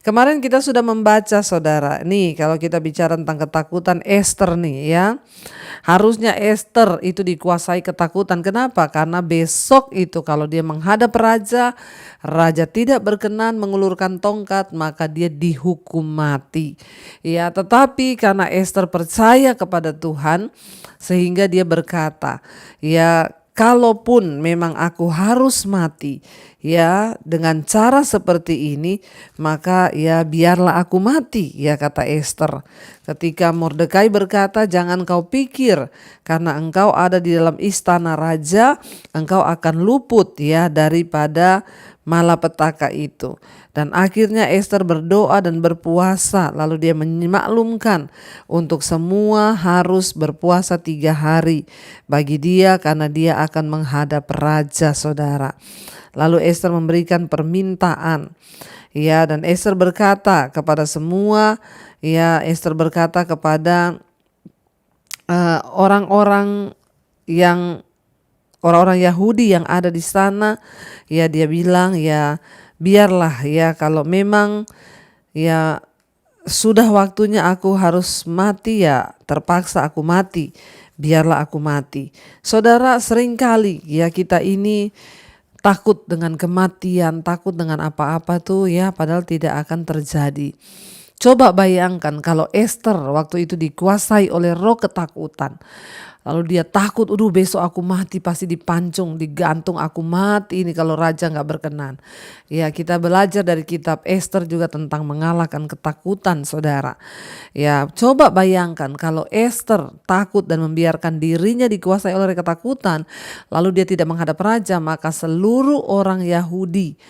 Kemarin kita sudah membaca saudara, nih kalau kita bicara tentang ketakutan Ester nih ya. Harusnya Ester itu dikuasai ketakutan. Kenapa? Karena besok itu kalau dia menghadap raja, raja tidak berkenan mengulurkan tongkat, maka dia dihukum mati. Ya, tetapi karena Ester percaya kepada Tuhan sehingga dia berkata, ya kalaupun memang aku harus mati, ya dengan cara seperti ini, maka ya biarlah aku mati, ya kata Ester. Ketika Mordekai berkata, jangan kau pikir karena engkau ada di dalam istana raja, engkau akan luput ya daripada malapetaka itu. Dan akhirnya Ester berdoa dan berpuasa, lalu dia memaklumkan untuk semua harus berpuasa 3 hari bagi dia karena dia akan menghadap raja saudara. Lalu Ester memberikan permintaan, ya, dan Ester berkata kepada semua, ya, Ester berkata kepada orang-orang Yahudi yang ada di sana, ya dia bilang ya biarlah ya kalau memang ya sudah waktunya aku harus mati, ya terpaksa aku mati, biarlah aku mati. Saudara, seringkali ya kita ini takut dengan kematian, takut dengan apa-apa tuh ya padahal tidak akan terjadi. Coba bayangkan kalau Ester waktu itu dikuasai oleh roh ketakutan. Lalu dia takut, besok aku mati, pasti dipancung, digantung, aku mati ini kalau raja gak berkenan. Ya, kita belajar dari kitab Ester juga tentang mengalahkan ketakutan saudara. Ya, coba bayangkan kalau Ester takut dan membiarkan dirinya dikuasai oleh ketakutan, lalu dia tidak menghadap raja, maka seluruh orang Yahudi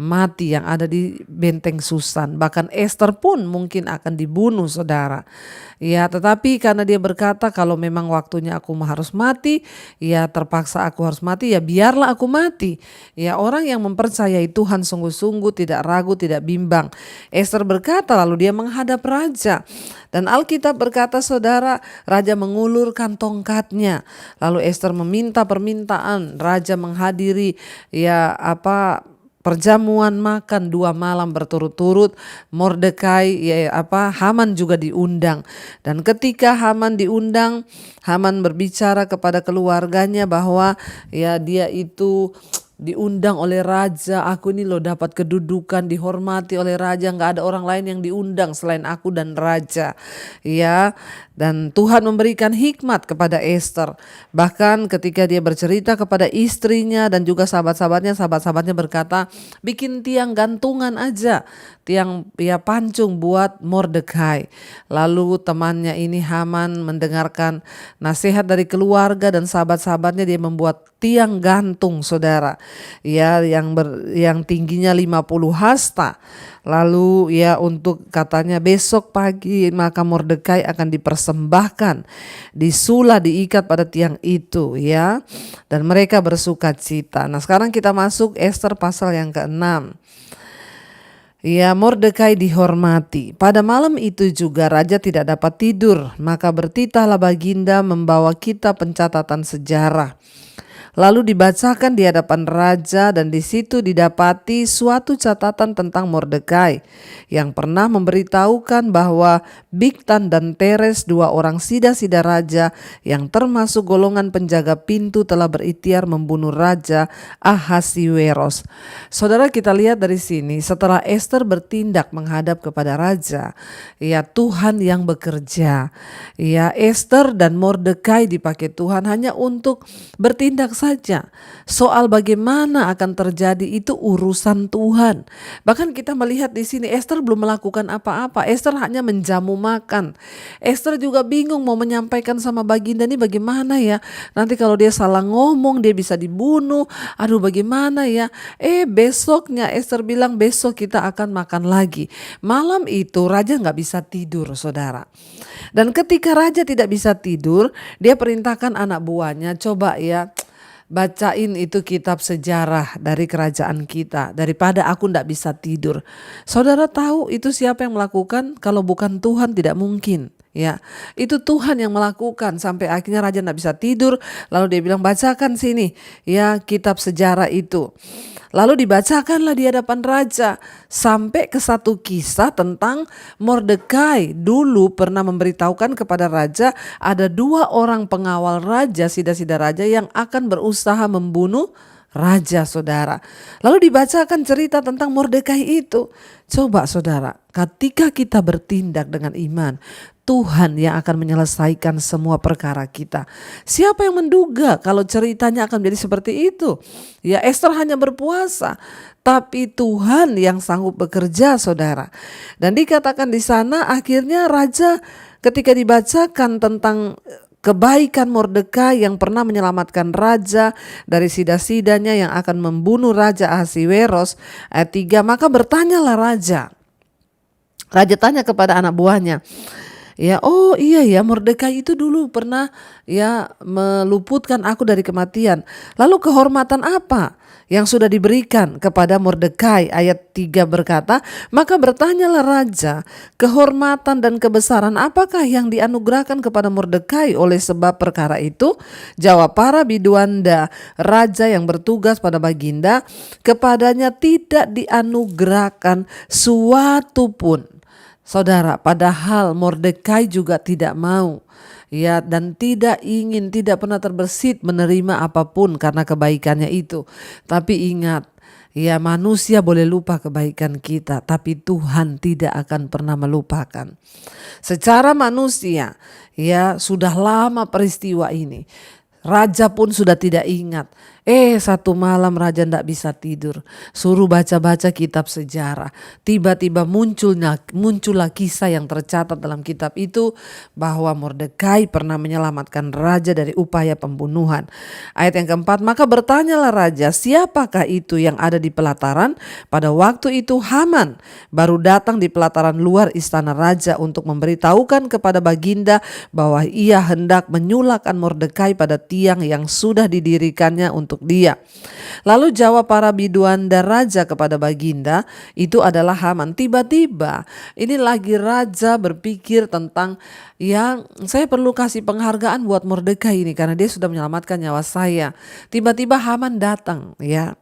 mati yang ada di benteng Susan. Bahkan Ester pun mungkin akan dibunuh saudara. Ya, tetapi karena dia berkata kalau memang waktunya aku harus mati, ya terpaksa aku harus mati, ya biarlah aku mati. Ya, orang yang mempercayai Tuhan sungguh-sungguh tidak ragu, tidak bimbang. Ester berkata lalu dia menghadap raja. Dan Alkitab berkata saudara, raja mengulurkan tongkatnya. Lalu Ester meminta permintaan, raja menghadiri perjamuan makan 2 malam berturut-turut. Mordekai Haman juga diundang. Dan ketika Haman diundang, Haman berbicara kepada keluarganya bahwa ya dia itu diundang oleh raja, aku ini loh dapat kedudukan, dihormati oleh raja, nggak ada orang lain yang diundang selain aku dan raja. Ya, dan Tuhan memberikan hikmat kepada Ester. Bahkan ketika dia bercerita kepada istrinya dan juga sahabat-sahabatnya berkata, bikin tiang gantungan aja, tiang ya pancung buat Mordekai. Lalu temannya ini Haman mendengarkan nasihat dari keluarga dan sahabat-sahabatnya, dia membuat tiang gantung saudara, ya yang tingginya 50 hasta. Lalu ya untuk katanya besok pagi maka Mordekai akan dipersembahkan, disulah, diikat pada tiang itu ya, dan mereka bersuka cita. Nah, sekarang kita masuk Ester pasal yang ke-6. Ya, Mordekai dihormati. Pada malam itu juga raja tidak dapat tidur, maka bertitahlah baginda membawa kitab pencatatan sejarah. Lalu dibacakan di hadapan raja, dan di situ didapati suatu catatan tentang Mordekai yang pernah memberitahukan bahwa Bigtan dan Teres, 2 orang sida-sida raja yang termasuk golongan penjaga pintu, telah berikhtiar membunuh raja Ahasiweros. Saudara, kita lihat dari sini setelah Ester bertindak menghadap kepada raja, ya Tuhan yang bekerja. Ya, Ester dan Mordekai dipakai Tuhan hanya untuk bertindak saja. Soal bagaimana akan terjadi itu urusan Tuhan. Bahkan kita melihat di sini Ester belum melakukan apa-apa. Ester hanya menjamu makan. Ester juga bingung mau menyampaikan sama baginda ini bagaimana ya. Nanti kalau dia salah ngomong dia bisa dibunuh. Aduh, bagaimana ya. Besoknya Ester bilang besok kita akan makan lagi. Malam itu raja gak bisa tidur saudara. Dan ketika raja tidak bisa tidur, dia perintahkan anak buahnya, coba ya bacain itu kitab sejarah dari kerajaan kita daripada aku ndak bisa tidur. Saudara tahu itu siapa yang melakukan? Kalau bukan Tuhan tidak mungkin. Ya, itu Tuhan yang melakukan sampai akhirnya raja ndak bisa tidur. Lalu dia bilang bacakan sini ya kitab sejarah itu. Lalu dibacakanlah di hadapan raja sampai ke satu kisah tentang Mordekai dulu pernah memberitahukan kepada raja ada 2 orang pengawal raja, sida-sida raja yang akan berusaha membunuh raja, saudara. Lalu dibacakan cerita tentang Mordekai itu. Coba saudara, ketika kita bertindak dengan iman, Tuhan yang akan menyelesaikan semua perkara kita. Siapa yang menduga kalau ceritanya akan menjadi seperti itu? Ya, Esther hanya berpuasa, tapi Tuhan yang sanggup bekerja, saudara. Dan dikatakan di sana akhirnya raja ketika dibacakan tentang kebaikan Mordekai yang pernah menyelamatkan raja dari sida-sidanya yang akan membunuh Raja Ahasiweros, ayat 3, maka bertanyalah raja. Raja tanya kepada anak buahnya, ya, oh iya ya, Mordekai itu dulu pernah ya meluputkan aku dari kematian. Lalu kehormatan apa yang sudah diberikan kepada Mordekai? Ayat 3 berkata, maka bertanyalah raja, kehormatan dan kebesaran apakah yang dianugerahkan kepada Mordekai oleh sebab perkara itu? Jawab para biduanda, raja yang bertugas pada baginda, kepadanya tidak dianugerahkan suatu pun. Saudara, padahal Mordekai juga tidak mau, ya, dan tidak ingin, tidak pernah terbersit menerima apapun karena kebaikannya itu. Tapi ingat, ya, manusia boleh lupa kebaikan kita, tapi Tuhan tidak akan pernah melupakan. Secara manusia, ya, sudah lama peristiwa ini. Raja pun sudah tidak ingat. Satu malam raja tidak bisa tidur, suruh baca-baca kitab sejarah. Tiba-tiba muncullah kisah yang tercatat dalam kitab itu bahwa Mordekai pernah menyelamatkan raja dari upaya pembunuhan. Ayat yang keempat, maka bertanyalah raja, siapakah itu yang ada di pelataran? Pada waktu itu Haman baru datang di pelataran luar istana raja untuk memberitahukan kepada baginda bahwa ia hendak menyulahkan Mordekai pada tiang yang sudah didirikannya untuk dia. Lalu jawab para biduanda raja kepada baginda, itu adalah Haman. Tiba-tiba ini lagi raja berpikir tentang yang saya perlu kasih penghargaan buat Mordekai ini karena dia sudah menyelamatkan nyawa saya. Tiba-tiba Haman datang, ya,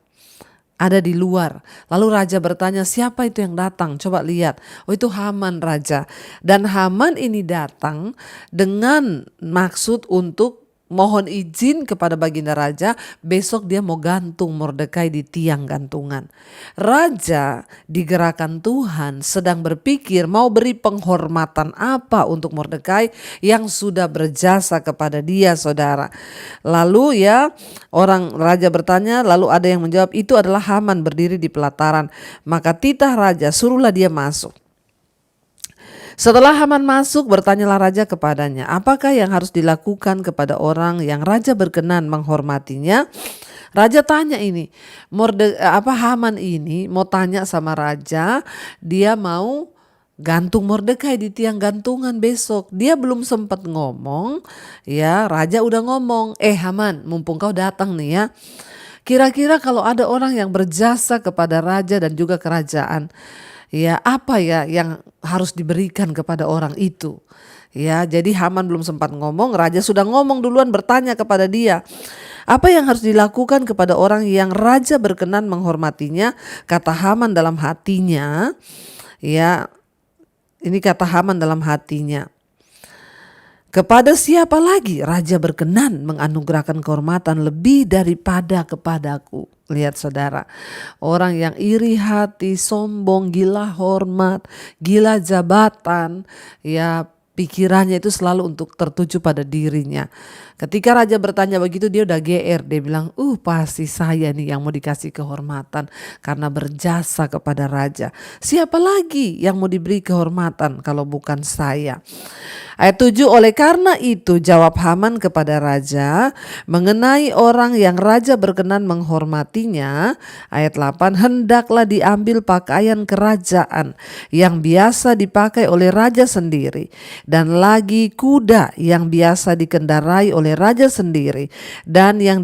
ada di luar. Lalu raja bertanya, siapa itu yang datang? Coba lihat. Oh, itu Haman, raja. Dan Haman ini datang dengan maksud untuk mohon izin kepada baginda raja, besok dia mau gantung Mordekai di tiang gantungan. Raja digerakkan Tuhan sedang berpikir mau beri penghormatan apa untuk Mordekai yang sudah berjasa kepada dia, saudara. Lalu ya, raja bertanya, lalu ada yang menjawab, itu adalah Haman berdiri di pelataran. Maka titah raja, suruhlah dia masuk. Setelah Haman masuk, bertanyalah raja kepadanya, apakah yang harus dilakukan kepada orang yang raja berkenan menghormatinya? Raja tanya ini, Haman ini mau tanya sama raja, dia mau gantung Mordekai di tiang gantungan besok. Dia belum sempat ngomong, ya, raja udah ngomong, Haman, mumpung kau datang nih ya. Kira-kira kalau ada orang yang berjasa kepada raja dan juga kerajaan, ya, apa ya yang harus diberikan kepada orang itu? Ya, jadi Haman belum sempat ngomong, raja sudah ngomong duluan, bertanya kepada dia, apa yang harus dilakukan kepada orang yang raja berkenan menghormatinya? Kata Haman dalam hatinya, ya, ini kata Haman dalam hatinya, kepada siapa lagi raja berkenan menganugerahkan kehormatan lebih daripada kepadaku? Lihat saudara, orang yang iri hati, sombong, gila hormat, gila jabatan, ya, pikirannya itu selalu untuk tertuju pada dirinya. Ketika raja bertanya begitu, dia udah GR, dia bilang, pasti saya nih yang mau dikasih kehormatan karena berjasa kepada raja. Siapa lagi yang mau diberi kehormatan kalau bukan saya? Ayat 7, oleh karena itu jawab Haman kepada raja mengenai orang yang raja berkenan menghormatinya. Ayat 8, hendaklah diambil pakaian kerajaan yang biasa dipakai oleh raja sendiri, dan lagi kuda yang biasa dikendarai oleh raja sendiri, dan yang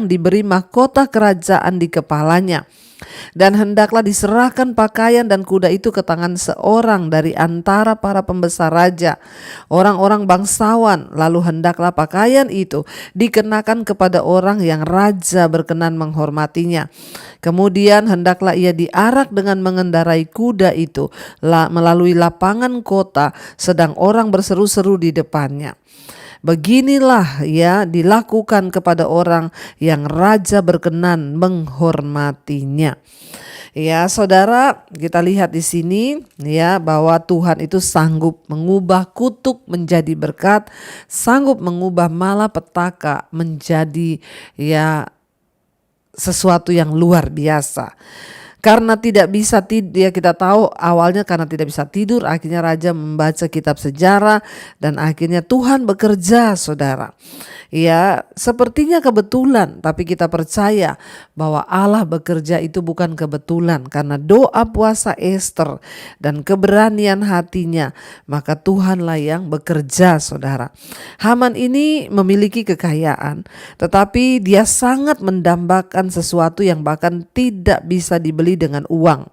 diberi mahkota kerajaan di kepalanya. Dan hendaklah diserahkan pakaian dan kuda itu ke tangan seorang dari antara para pembesar raja, orang-orang bangsawan. Lalu hendaklah pakaian itu dikenakan kepada orang yang raja berkenan menghormatinya. Kemudian hendaklah ia diarak dengan mengendarai kuda itu melalui lapangan kota, sedang orang berseru-seru di depannya. Beginilah ya dilakukan kepada orang yang raja berkenan menghormatinya. Ya, saudara, kita lihat di sini ya bahwa Tuhan itu sanggup mengubah kutuk menjadi berkat, sanggup mengubah malapetaka menjadi ya sesuatu yang luar biasa. Karena tidak bisa tidur, ya kita tahu awalnya karena tidak bisa tidur, akhirnya raja membaca kitab sejarah dan akhirnya Tuhan bekerja, saudara. Ya, sepertinya kebetulan, tapi kita percaya bahwa Allah bekerja itu bukan kebetulan. Karena doa puasa Ester dan keberanian hatinya, maka Tuhanlah yang bekerja, saudara. Haman ini memiliki kekayaan, tetapi dia sangat mendambakan sesuatu yang bahkan tidak bisa dibeli dengan uang,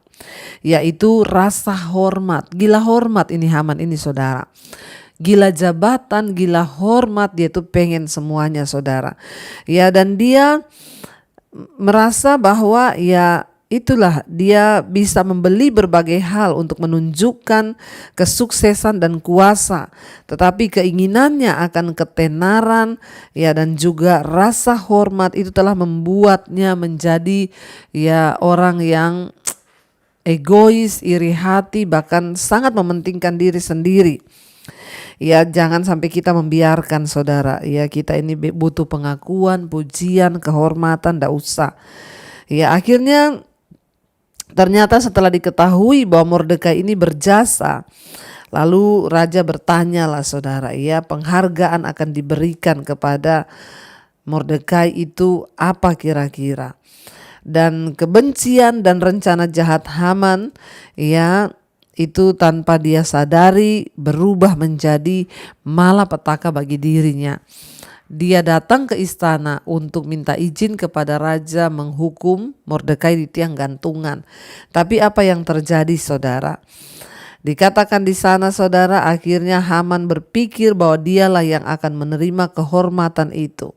yaitu rasa hormat. Gila hormat ini Haman ini, saudara. Gila jabatan, gila hormat, dia tuh pengen semuanya, saudara. Ya, dan dia merasa bahwa ya itulah dia bisa membeli berbagai hal untuk menunjukkan kesuksesan dan kuasa. Tetapi keinginannya akan ketenaran ya dan juga rasa hormat itu telah membuatnya menjadi ya orang yang egois, iri hati, bahkan sangat mementingkan diri sendiri. Ya, jangan sampai kita membiarkan, saudara. Ya, kita ini butuh pengakuan, pujian, kehormatan, ndak usah. Ya, akhirnya ternyata setelah diketahui bahwa Mordekai ini berjasa, lalu raja bertanya lah, saudara, ya penghargaan akan diberikan kepada Mordekai itu apa kira-kira? Dan kebencian dan rencana jahat Haman ya itu tanpa dia sadari berubah menjadi malapetaka bagi dirinya. Dia datang ke istana untuk minta izin kepada raja menghukum Mordekai di tiang gantungan. Tapi apa yang terjadi, saudara? Dikatakan di sana, saudara, akhirnya Haman berpikir bahwa dialah yang akan menerima kehormatan itu.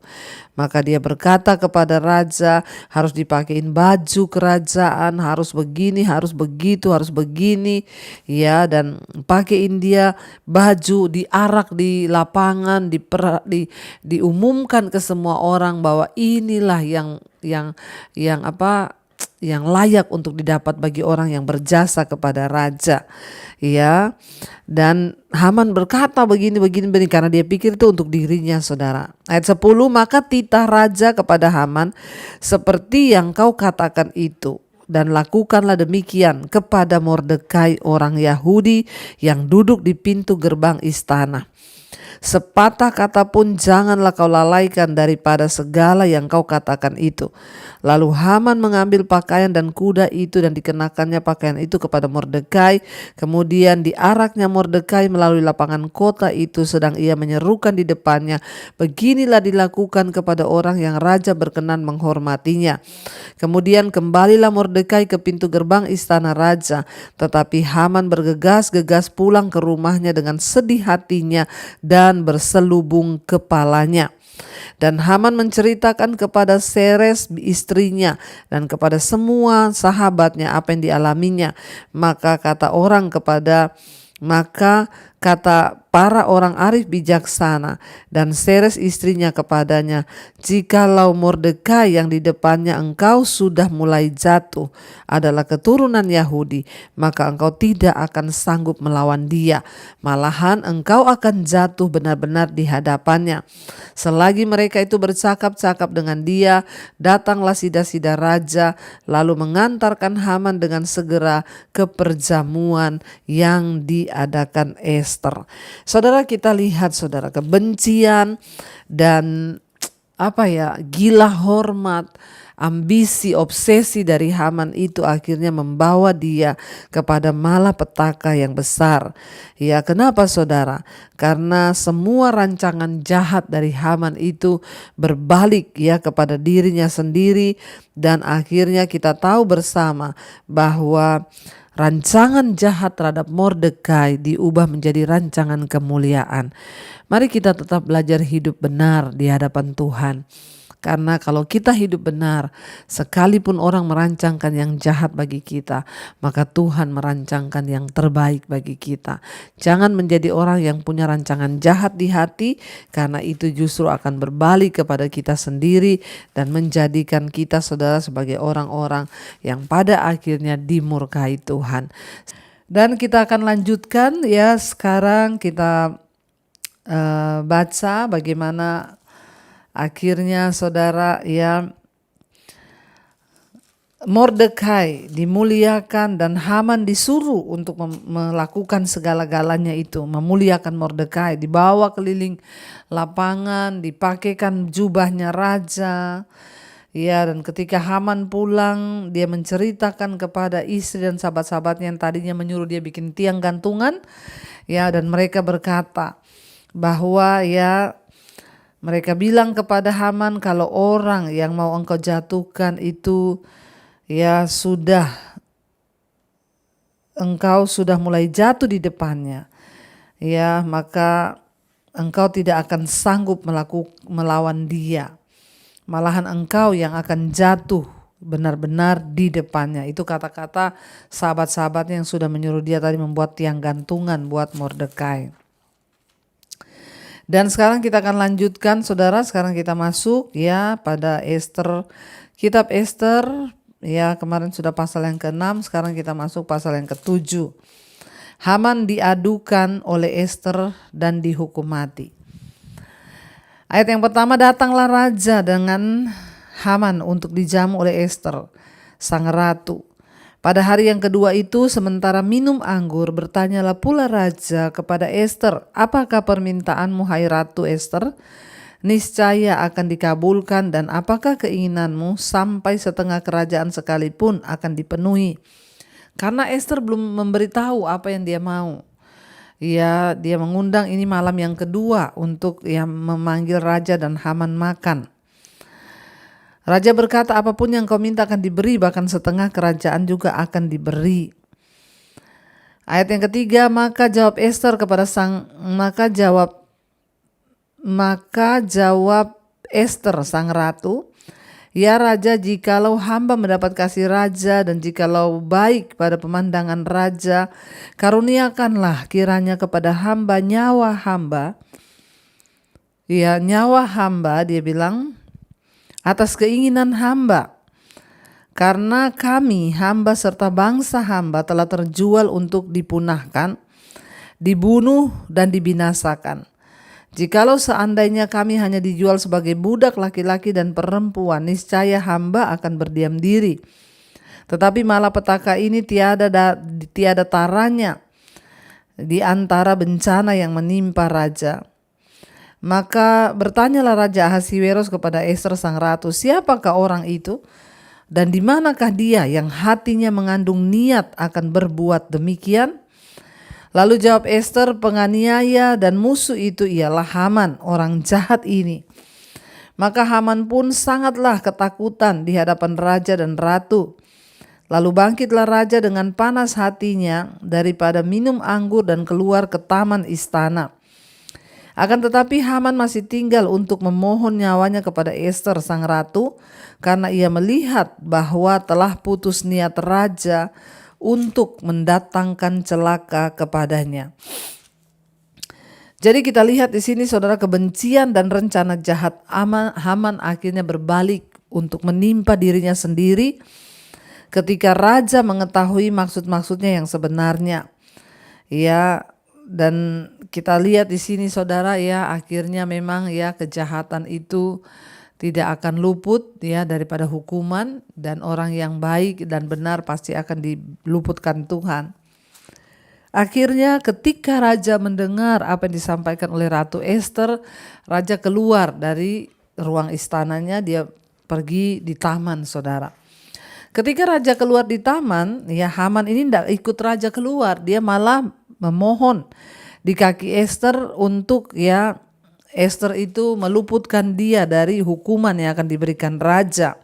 Maka dia berkata kepada raja, harus dipakein baju kerajaan, harus begini, harus begitu, harus begini. Ya, dan pakein dia baju, diarak di lapangan, diumumkan ke semua orang bahwa inilah yang layak untuk didapat bagi orang yang berjasa kepada raja. Ya, dan Haman berkata begini karena dia pikir itu untuk dirinya, saudara. Ayat 10, maka titah raja kepada Haman seperti yang kau katakan itu, dan lakukanlah demikian kepada Mordekai orang Yahudi yang duduk di pintu gerbang istana. Sepatah kata pun janganlah kau lalaikan daripada segala yang kau katakan itu. Lalu Haman mengambil pakaian dan kuda itu dan dikenakannya pakaian itu kepada Mordekai. Kemudian diaraknya Mordekai melalui lapangan kota itu sedang ia menyerukan di depannya, beginilah dilakukan kepada orang yang raja berkenan menghormatinya. Kemudian kembalilah Mordekai ke pintu gerbang istana raja, tetapi Haman bergegas-gegas pulang ke rumahnya dengan sedih hatinya dan berselubung kepalanya. Dan Haman menceritakan kepada Seres istrinya dan kepada semua sahabatnya apa yang dialaminya. Maka kata para orang arif bijaksana dan Seres istrinya kepadanya, jikalau Mordekai yang di depannya engkau sudah mulai jatuh adalah keturunan Yahudi, maka engkau tidak akan sanggup melawan dia, malahan engkau akan jatuh benar-benar di hadapannya. Selagi mereka itu bercakap-cakap dengan dia, datanglah sida-sida raja lalu mengantarkan Haman dengan segera ke perjamuan yang diadakan Ester. Saudara, kita lihat, saudara, kebencian dan gila hormat, ambisi, obsesi dari Haman itu akhirnya membawa dia kepada malapetaka yang besar. Ya, kenapa saudara? Karena semua rancangan jahat dari Haman itu berbalik ya kepada dirinya sendiri, dan akhirnya kita tahu bersama bahwa rancangan jahat terhadap Mordekai diubah menjadi rancangan kemuliaan. Mari kita tetap belajar hidup benar di hadapan Tuhan. Karena kalau kita hidup benar, sekalipun orang merancangkan yang jahat bagi kita, maka Tuhan merancangkan yang terbaik bagi kita. Jangan menjadi orang yang punya rancangan jahat di hati, karena itu justru akan berbalik kepada kita sendiri dan menjadikan kita, saudara, sebagai orang-orang yang pada akhirnya dimurkai Tuhan. Dan kita akan lanjutkan ya, sekarang kita baca bagaimana akhirnya saudara ya Mordekai dimuliakan dan Haman disuruh untuk melakukan segala-galanya itu, memuliakan Mordekai, dibawa keliling lapangan, dipakaikan jubahnya raja. Ya, dan ketika Haman pulang, dia menceritakan kepada istri dan sahabat-sahabatnya yang tadinya menyuruh dia bikin tiang gantungan. Ya, dan mereka berkata bahwa ya, mereka bilang kepada Haman, kalau orang yang mau engkau jatuhkan itu ya engkau sudah mulai jatuh di depannya, ya maka engkau tidak akan sanggup melawan dia. Malahan engkau yang akan jatuh benar-benar di depannya. Itu kata-kata sahabat-sahabatnya yang sudah menyuruh dia tadi membuat tiang gantungan buat Mordekai. Dan sekarang kita akan lanjutkan saudara, sekarang kita masuk ya pada Ester, kitab Ester ya, kemarin sudah pasal yang ke-6, sekarang kita masuk pasal yang ke-7. Haman diadukan oleh Ester dan dihukum mati. Ayat yang pertama, datanglah raja dengan Haman untuk dijamu oleh Ester, sang ratu. Pada hari yang kedua itu, sementara minum anggur, bertanyalah pula raja kepada Ester, apakah permintaanmu hai Ratu Ester? Niscaya akan dikabulkan, dan apakah keinginanmu sampai setengah kerajaan sekalipun akan dipenuhi. Karena Ester belum memberitahu apa yang dia mau. Ya, dia mengundang ini malam yang kedua untuk memanggil raja dan Haman makan. Raja berkata, apapun yang kau minta akan diberi, bahkan setengah kerajaan juga akan diberi. Ayat yang ketiga, maka jawab Ester sang ratu, ya raja, jikalau hamba mendapat kasih raja dan jikalau baik pada pemandangan raja, karuniakanlah kiranya kepada hamba nyawa hamba. Ya, nyawa hamba, dia bilang, atas keinginan hamba, karena kami hamba serta bangsa hamba telah terjual untuk dipunahkan, dibunuh dan dibinasakan. Jikalau seandainya kami hanya dijual sebagai budak laki-laki dan perempuan, niscaya hamba akan berdiam diri. Tetapi malapetaka ini tiada taranya di antara bencana yang menimpa raja. Maka bertanyalah Raja Ahasiweros kepada Ester sang ratu, siapakah orang itu dan di manakah dia yang hatinya mengandung niat akan berbuat demikian? Lalu jawab Ester, penganiaya dan musuh itu ialah Haman, orang jahat ini. Maka Haman pun sangatlah ketakutan di hadapan raja dan ratu. Lalu bangkitlah raja dengan panas hatinya daripada minum anggur dan keluar ke taman istana. Akan tetapi Haman masih tinggal untuk memohon nyawanya kepada Ester sang ratu, karena ia melihat bahwa telah putus niat raja untuk mendatangkan celaka kepadanya. Jadi kita lihat di sini saudara, kebencian dan rencana jahat Haman akhirnya berbalik untuk menimpa dirinya sendiri ketika raja mengetahui maksud-maksudnya yang sebenarnya. Ya, dan kita lihat di sini saudara ya, akhirnya memang ya kejahatan itu tidak akan luput ya daripada hukuman, dan orang yang baik dan benar pasti akan diluputkan Tuhan. Akhirnya ketika raja mendengar apa yang disampaikan oleh Ratu Ester, raja keluar dari ruang istananya, dia pergi di taman, saudara. Ketika raja keluar di taman, ya Haman ini tidak ikut raja keluar, dia malah memohon di kaki Ester untuk Ester itu meluputkan dia dari hukuman yang akan diberikan raja.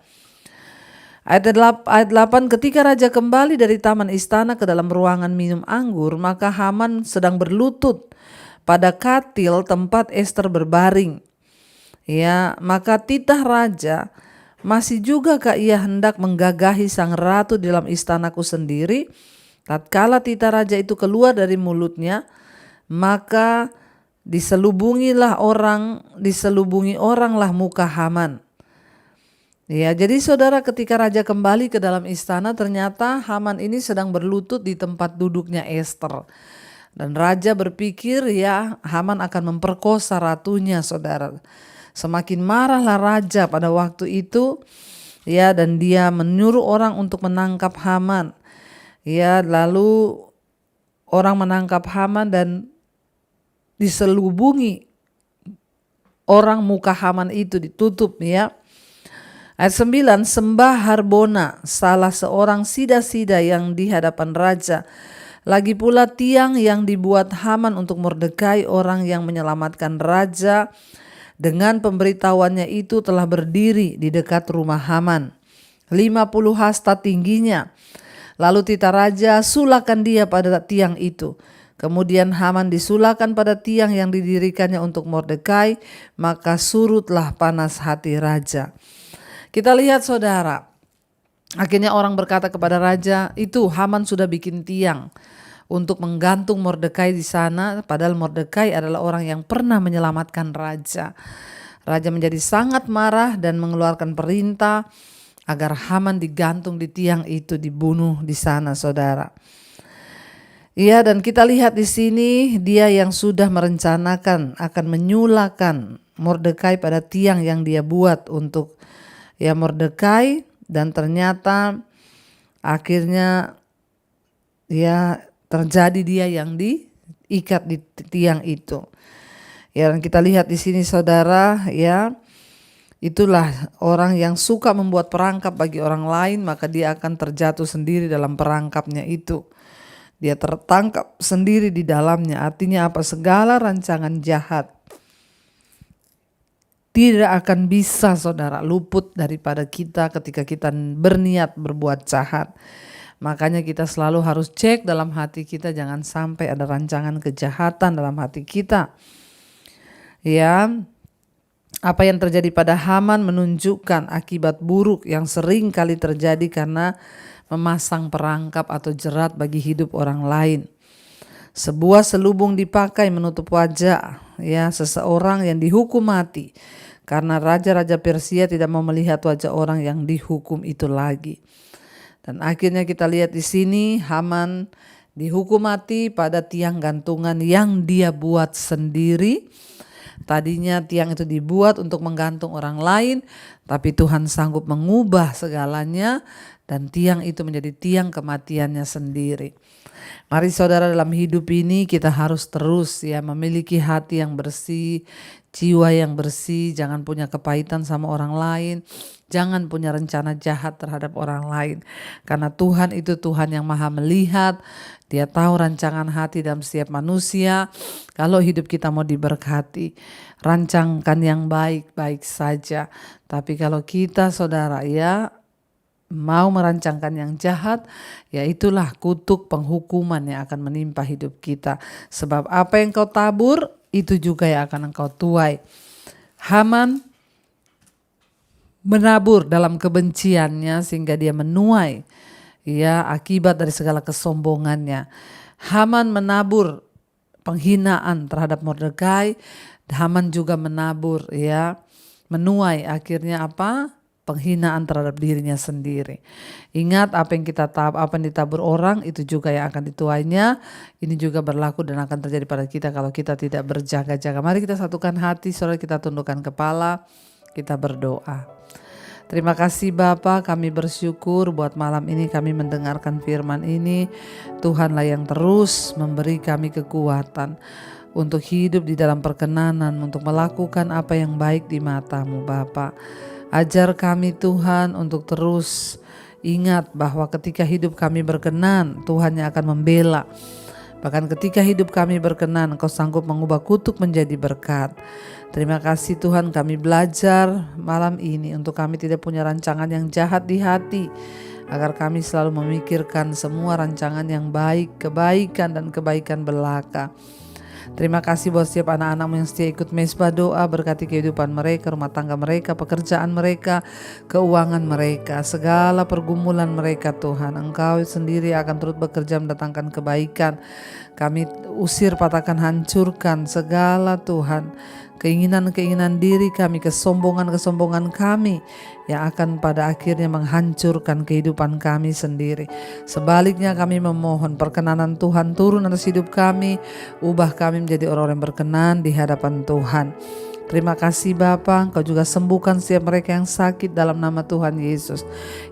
Ayat 8, ketika raja kembali dari taman istana ke dalam ruangan minum anggur, maka Haman sedang berlutut pada katil tempat Ester berbaring. Ya, maka titah raja, masih jugakah ia hendak menggagahi sang ratu di dalam istanaku sendiri? Tatkala titah raja itu keluar dari mulutnya, maka diselubungi oranglah muka Haman. Ya, jadi saudara, ketika raja kembali ke dalam istana, ternyata Haman ini sedang berlutut di tempat duduknya Ester. Dan raja berpikir Haman akan memperkosa ratunya, saudara. Semakin marahlah raja pada waktu itu, dan dia menyuruh orang untuk menangkap Haman. Lalu orang menangkap Haman dan diselubungi orang muka Haman itu ditutup. Ayat 9, sembah Harbona, salah seorang sida-sida yang di hadapan raja. Lagi pula tiang yang dibuat Haman untuk Mordekai, orang yang menyelamatkan raja, dengan pemberitahuannya itu telah berdiri di dekat rumah Haman. 50 hasta tingginya. Lalu titah raja, sulakan dia pada tiang itu. Kemudian Haman disulakan pada tiang yang didirikannya untuk Mordekai, maka surutlah panas hati raja. Kita lihat, saudara, akhirnya orang berkata kepada raja, itu Haman sudah bikin tiang untuk menggantung Mordekai di sana, padahal Mordekai adalah orang yang pernah menyelamatkan raja. Raja menjadi sangat marah dan mengeluarkan perintah agar Haman digantung di tiang itu, dibunuh di sana, saudara. Dan kita lihat di sini dia yang sudah merencanakan akan menyulakan Mordekai pada tiang yang dia buat untuk Mordekai, dan ternyata akhirnya terjadi dia yang diikat di tiang itu. Dan kita lihat di sini, saudara, itulah orang yang suka membuat perangkap bagi orang lain, maka dia akan terjatuh sendiri dalam perangkapnya itu. Dia tertangkap sendiri di dalamnya. Artinya apa? Segala rancangan jahat tidak akan bisa, saudara, luput daripada kita ketika kita berniat berbuat jahat. Makanya kita selalu harus cek dalam hati kita, jangan sampai ada rancangan kejahatan dalam hati kita. Apa yang terjadi pada Haman menunjukkan akibat buruk yang sering kali terjadi karena memasang perangkap atau jerat bagi hidup orang lain. Sebuah selubung dipakai menutup wajah seseorang yang dihukum mati, karena raja-raja Persia tidak mau melihat wajah orang yang dihukum itu lagi. Dan akhirnya kita lihat di sini Haman dihukum mati pada tiang gantungan yang dia buat sendiri. Tadinya tiang itu dibuat untuk menggantung orang lain, tapi Tuhan sanggup mengubah segalanya dan tiang itu menjadi tiang kematiannya sendiri. Mari saudara, dalam hidup ini kita harus terus memiliki hati yang bersih, jiwa yang bersih, jangan punya kepahitan sama orang lain, jangan punya rencana jahat terhadap orang lain. Karena Tuhan itu Tuhan yang maha melihat, Dia tahu rancangan hati dalam setiap manusia. Kalau hidup kita mau diberkati, rancangkan yang baik-baik saja. Tapi kalau kita, saudara, mau merancangkan yang jahat, itulah kutuk penghukuman yang akan menimpa hidup kita. Sebab apa yang kau tabur, itu juga yang akan engkau tuai. Haman menabur dalam kebenciannya sehingga dia menuai akibat dari segala kesombongannya. Haman menabur penghinaan terhadap Mordekai. Haman juga menabur menuai akhirnya apa? Penghinaan terhadap dirinya sendiri. Ingat, apa yang ditabur orang itu juga yang akan dituainya. Ini juga berlaku dan akan terjadi pada kita kalau kita tidak berjaga-jaga. Mari kita satukan hati, saudara, kita tundukkan kepala, kita berdoa. Terima kasih Bapa, kami bersyukur buat malam ini kami mendengarkan firman ini. Tuhanlah yang terus memberi kami kekuatan untuk hidup di dalam perkenanan, untuk melakukan apa yang baik di mata-Mu Bapa. Ajar kami Tuhan untuk terus ingat bahwa ketika hidup kami berkenan, Tuhan yang akan membela. Bahkan ketika hidup kami berkenan, Engkau sanggup mengubah kutuk menjadi berkat. Terima kasih Tuhan, kami belajar malam ini untuk kami tidak punya rancangan yang jahat di hati, agar kami selalu memikirkan semua rancangan yang baik, kebaikan dan kebaikan belaka. Terima kasih buat setiap anak-anak-Mu yang setia ikut mesbah doa. Berkati kehidupan mereka, rumah tangga mereka, pekerjaan mereka, keuangan mereka, segala pergumulan mereka Tuhan. Engkau sendiri akan turut bekerja mendatangkan kebaikan. Kami usir, patahkan, hancurkan segala Tuhan keinginan-keinginan diri kami, kesombongan-kesombongan kami yang akan pada akhirnya menghancurkan kehidupan kami sendiri. Sebaliknya kami memohon perkenanan Tuhan turun atas hidup kami, ubah kami menjadi orang-orang yang berkenan di hadapan Tuhan. Terima kasih Bapa, Engkau juga sembuhkan setiap mereka yang sakit dalam nama Tuhan Yesus.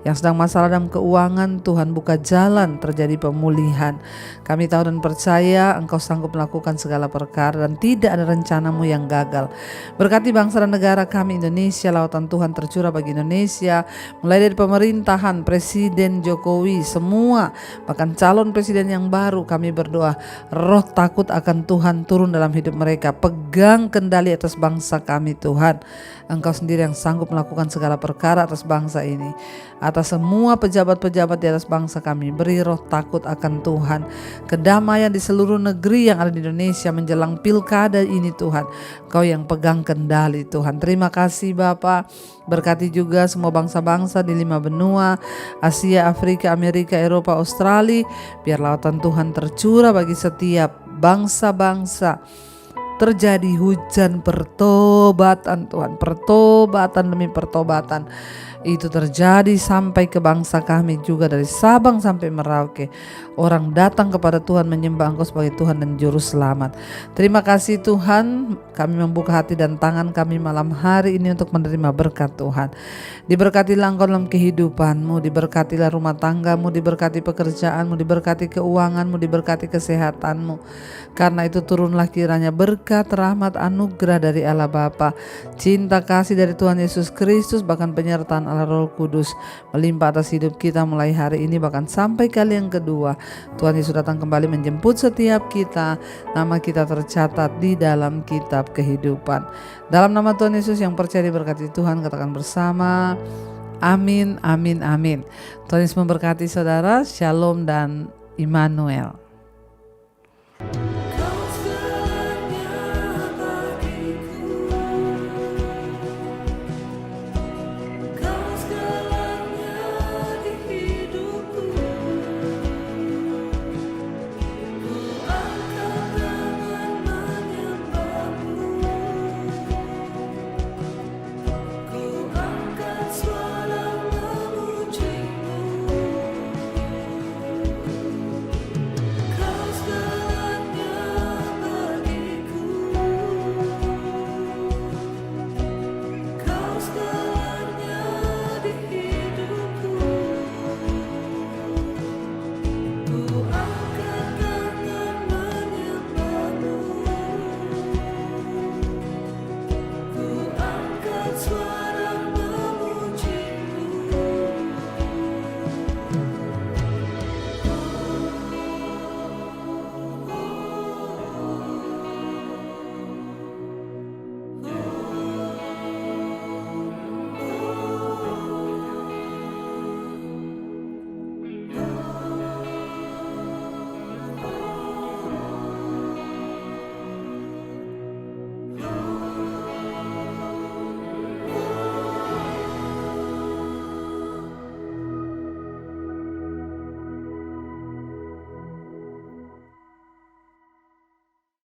Yang sedang masalah dalam keuangan, Tuhan buka jalan terjadi pemulihan. Kami tahu dan percaya Engkau sanggup melakukan segala perkara dan tidak ada rencana-Mu yang gagal. Berkati bangsa dan negara kami Indonesia, lautan Tuhan tercurah bagi Indonesia, mulai dari pemerintahan, Presiden Jokowi, semua, bahkan calon presiden yang baru. Kami berdoa, roh takut akan Tuhan turun dalam hidup mereka, pegang kendali atas bangsa kami Tuhan. Engkau sendiri yang sanggup melakukan segala perkara atas bangsa ini, atas semua pejabat-pejabat di atas bangsa kami. Beri roh takut akan Tuhan, kedamaian di seluruh negeri yang ada di Indonesia menjelang pilkada ini Tuhan. Kau yang pegang kendali Tuhan. Terima kasih Bapa. Berkati juga semua bangsa-bangsa di 5 benua, Asia, Afrika, Amerika, Eropa, Australia. Biar lautan Tuhan tercurah bagi setiap bangsa-bangsa. Terjadi hujan pertobatan Tuhan, pertobatan demi pertobatan. Itu terjadi sampai ke bangsa kami juga, dari Sabang sampai Merauke. Orang datang kepada Tuhan menyembah Engkau sebagai Tuhan dan Juru Selamat. Terima kasih Tuhan, kami membuka hati dan tangan kami malam hari ini untuk menerima berkat Tuhan. Diberkatilah Engkau dalam kehidupan-Mu, diberkatilah rumah tangga-Mu, diberkati pekerjaan-Mu, diberkati keuangan-Mu, diberkati kesehatan-Mu. Karena itu turunlah kiranya berkat, rahmat, anugerah dari Allah Bapa, cinta kasih dari Tuhan Yesus Kristus, bahkan penyertaan Allah Roh Kudus melimpah atas hidup kita mulai hari ini bahkan sampai kali yang kedua. Tuhan Yesus datang kembali menjemput setiap kita. Nama kita tercatat di dalam kitab kehidupan. Dalam nama Tuhan Yesus yang percaya diberkati Tuhan, katakan bersama, amin, amin, amin. Tuhan Yesus memberkati saudara. Shalom dan Immanuel.